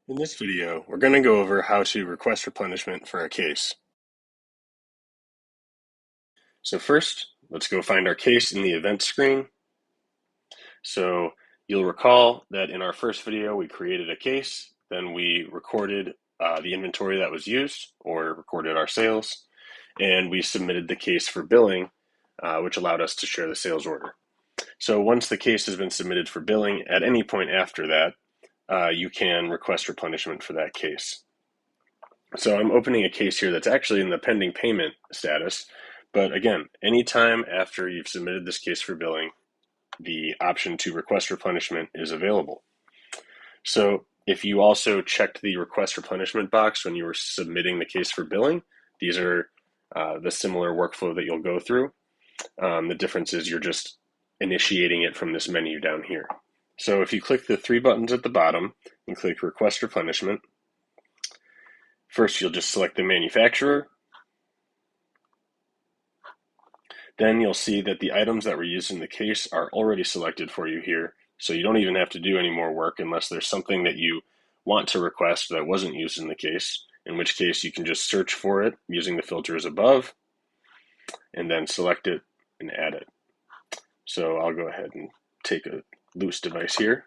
In this video, we're going to go over how to request replenishment for a case. So first, let's go find our case in the event screen. So you'll recall that in our first video, we created a case, then we recorded the inventory that was used, or recorded our sales, and we submitted the case for billing, which allowed us to share the sales order. So once the case has been submitted for billing, at any point after that, you can request replenishment for that case. So I'm opening a case here that's actually in the pending payment status. But again, anytime after you've submitted this case for billing, the option to request replenishment is available. So if you also checked the request replenishment box when you were submitting the case for billing, these are the similar workflow that you'll go through. The difference is you're just initiating it from this menu down here. So if you click the three buttons at the bottom and click request replenishment, first, you'll just select the manufacturer. Then you'll see that the items that were used in the case are already selected for you here. So you don't even have to do any more work unless there's something that you want to request that wasn't used in the case, in which case you can just search for it using the filters above and then select it and add it. So I'll go ahead and take a loose device here.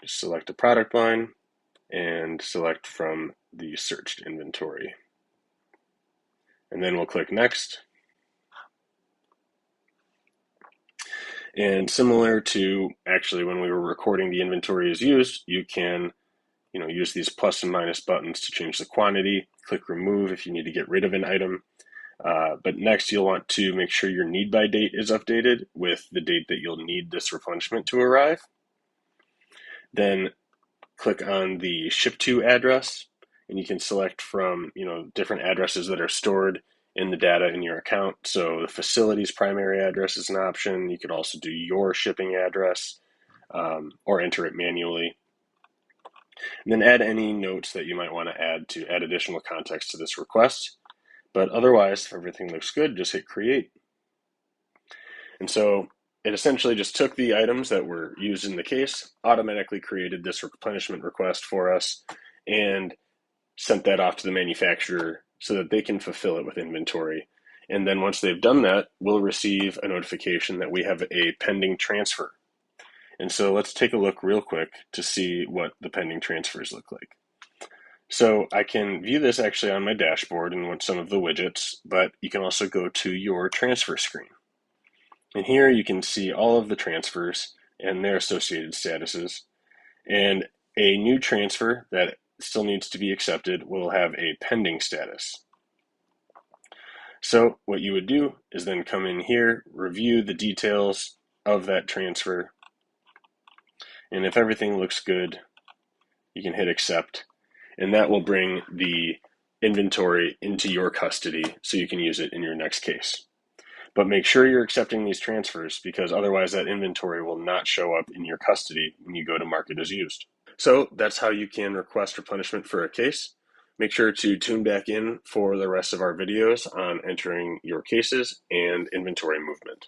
Just select a product line and select from the searched inventory. And then we'll click next. And similar to actually when we were recording the inventory as used, you can use these plus and minus buttons to change the quantity. Click remove if you need to get rid of an item. But next you'll want to make sure your need by date is updated with the date that you'll need this replenishment to arrive. Then click on the ship to address, and you can select from different addresses that are stored in the data in your account. So the facility's primary address is an option. You could also do your shipping address or enter it manually. And then add any notes that you might want to add additional context to this request. But otherwise, if everything looks good, just hit create. And so it essentially just took the items that were used in the case, automatically created this replenishment request for us, and sent that off to the manufacturer so that they can fulfill it with inventory. And then once they've done that, we'll receive a notification that we have a pending transfer. And so let's take a look real quick to see what the pending transfers look like. So I can view this actually on my dashboard and with some of the widgets, but you can also go to your transfer screen. And here you can see all of the transfers and their associated statuses. And a new transfer that still needs to be accepted will have a pending status. So what you would do is then come in here, review the details of that transfer, and if everything looks good, you can hit accept, and that will bring the inventory into your custody so you can use it in your next case. But make sure you're accepting these transfers, because otherwise that inventory will not show up in your custody when you go to mark it as used. So that's how you can request replenishment for a case. Make sure to tune back in for the rest of our videos on entering your cases and inventory movement.